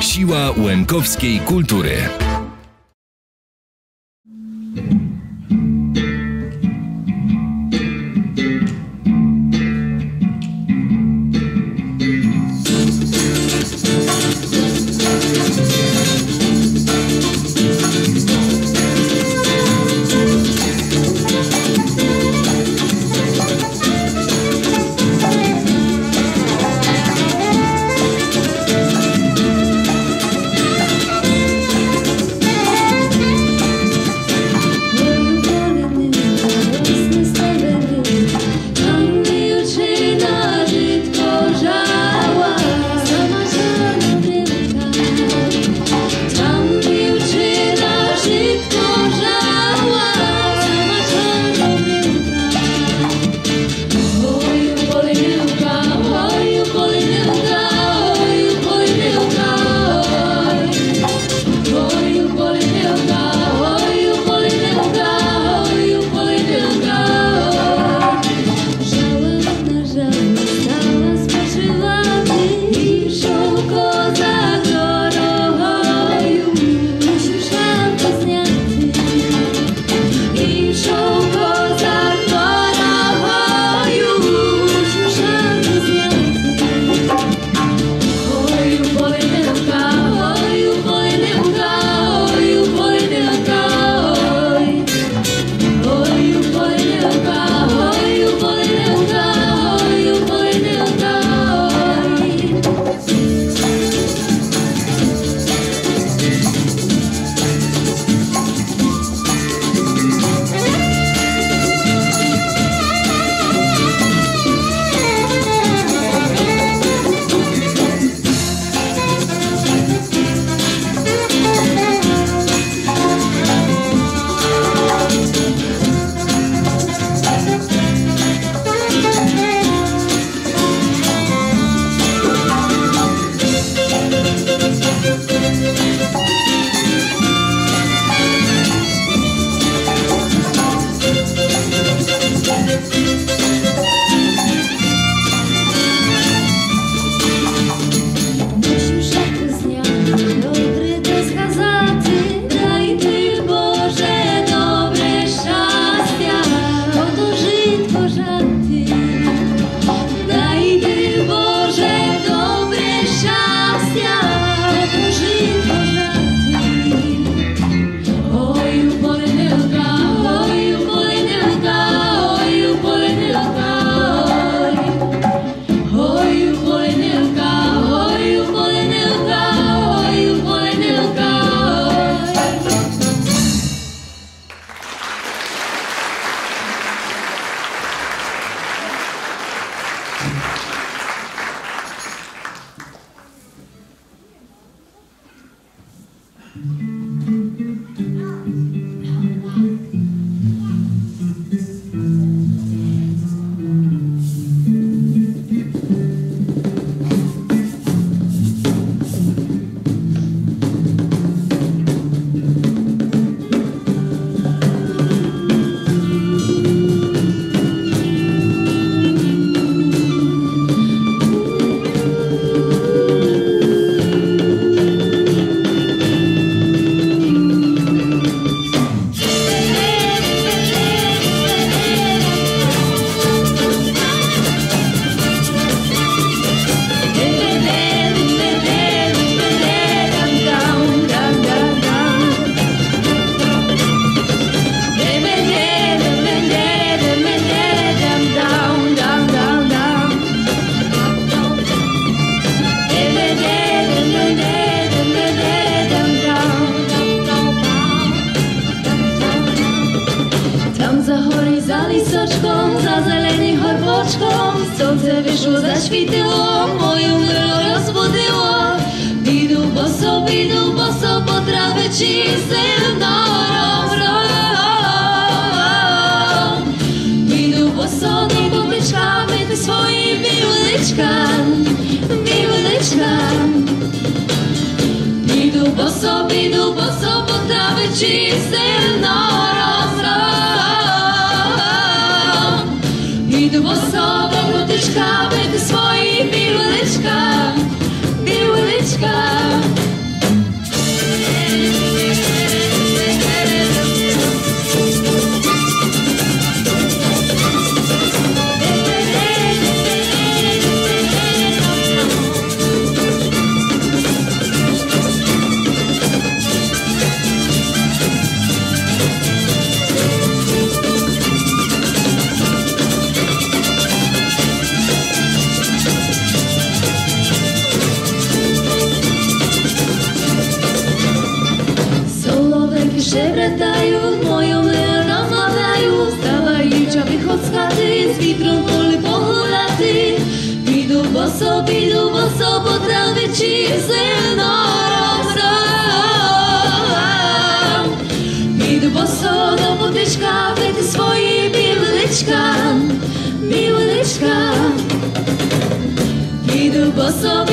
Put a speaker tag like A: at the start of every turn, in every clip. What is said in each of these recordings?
A: Siła łękowskiej kultury.
B: Słońce wyszło, zaświtiło, moją mylą rozbudziło. Bidu boso, po trawy czystym Bidu boso, nie potyczkamy ty swoim biłyczkam. Bidu boso, po trawy czystym Bidu boso, potyczkamy ty swoim biłyczkam. się wracają, moją rozmawiają. Wstawaj, dziewcza, wychodź z chaty, z witrą poli pohulaty. Idu boso, po trawie ci zylno rozrosłam. Idu boso do potyczka, wejdę swoim biłyleczka, biłyleczka. Idu boso,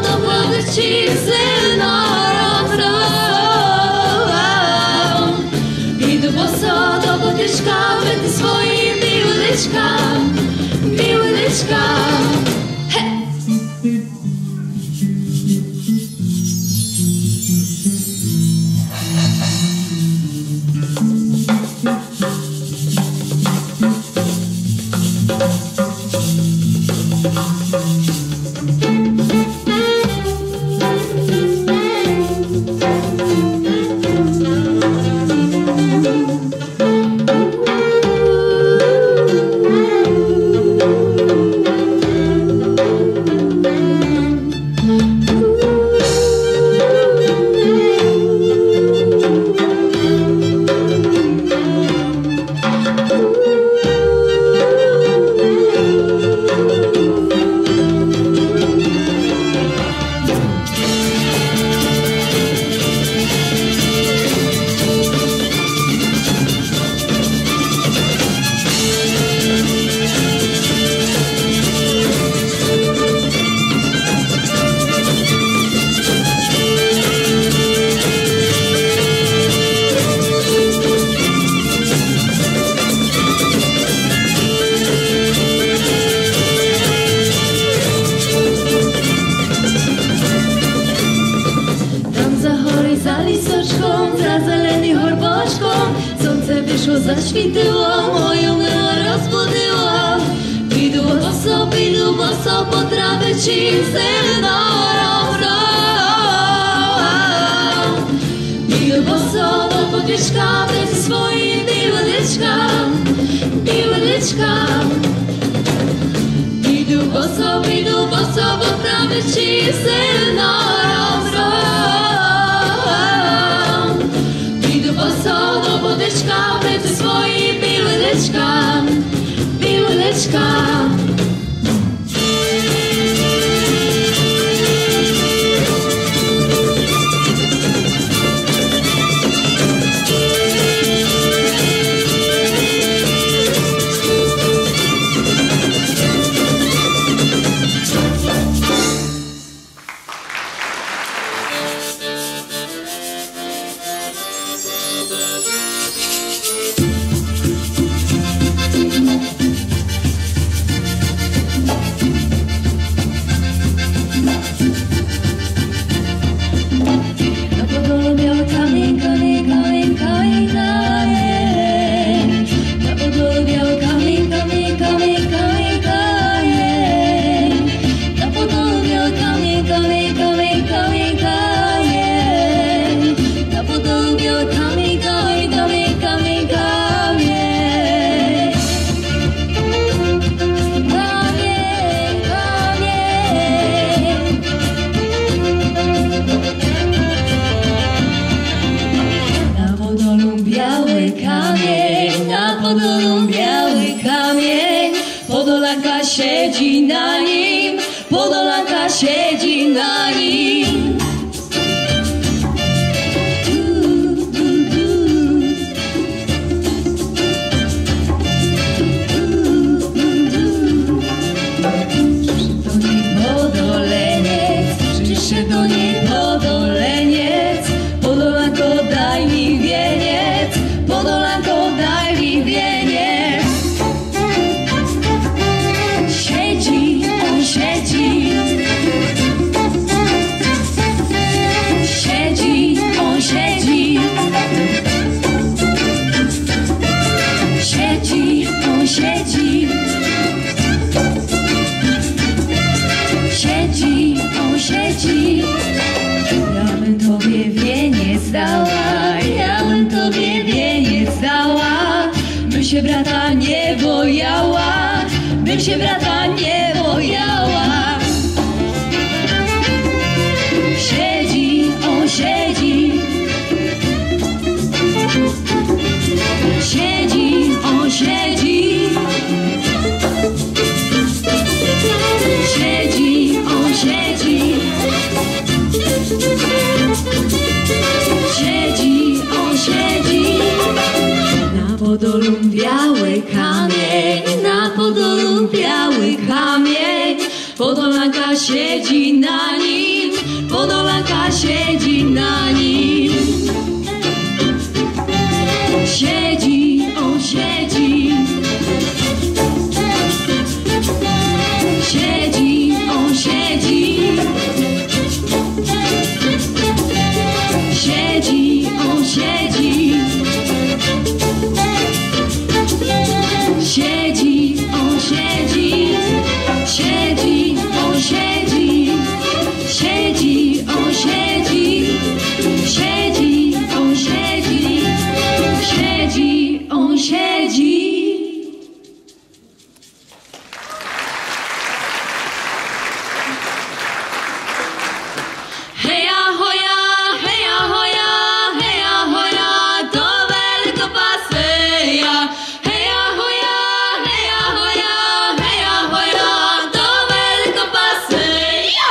B: do trawie ci zylno rozrosłam. Idu boso do potyczka, wejdę swoim biłyleczka, biłyleczka. Zaśwityło, moją rozbudziło. Idu boso, po trawie ci zylno rozrosłam. Idu boso do podwieżka, wejdę swoim biłyleczka, biłyleczka. Idu boso, po trawie ci zylno rozrosłam. Idu boso do podwieżka, wejdę swoim biłyleczka, biłyleczka. Siedzi na nim, Podolanka siedzi na nim. Przyszedł do niej Podoleniec, Podolanko daj mi wieniec, Podolanko daj mi wieniec. Siedzi, on siedzi, siedzi, on siedzi, siedzi, on siedzi, siedzi, on siedzi. Ja bym tobie wieniec dała, ja bym tobie wieniec dała, bym się brata nie bojała, bym się brata nie bojała. Siedzi, on siedzi, Podolanka siedzi na nim, Podolanka siedzi na nim. Siedzi, on siedzi. Siedzi, on siedzi. Siedzi, on siedzi. Siedzi, on siedzi. Siedzi, on siedzi. Siedzi, on siedzi. Siedzi, on siedzi. Siedzi, on siedzi. Heja hoja, heja hoja, heja hoja, to veliko paseja. Heja hoja, heja hoja, heja hoja, to veliko paseja.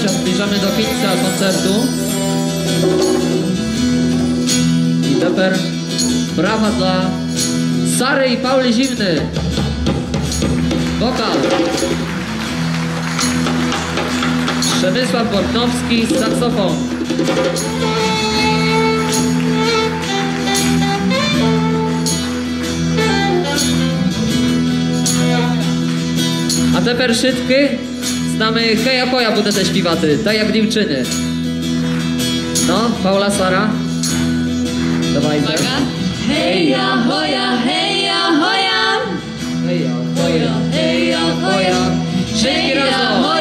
C: Zbliżamy do końca koncertu i teraz brawa dla Sary i Pauli Zimny, wokal, Przemysław Bortnowski, saksofon, a teraz szybkie znamy heja hoja, budete śpiewaty, tak jak dziewczyny. No, Paula, Sara. Dawaj.
B: Heja hoja, heja hoja.
C: Heja hoja, heja hoja. Wszystkie razem.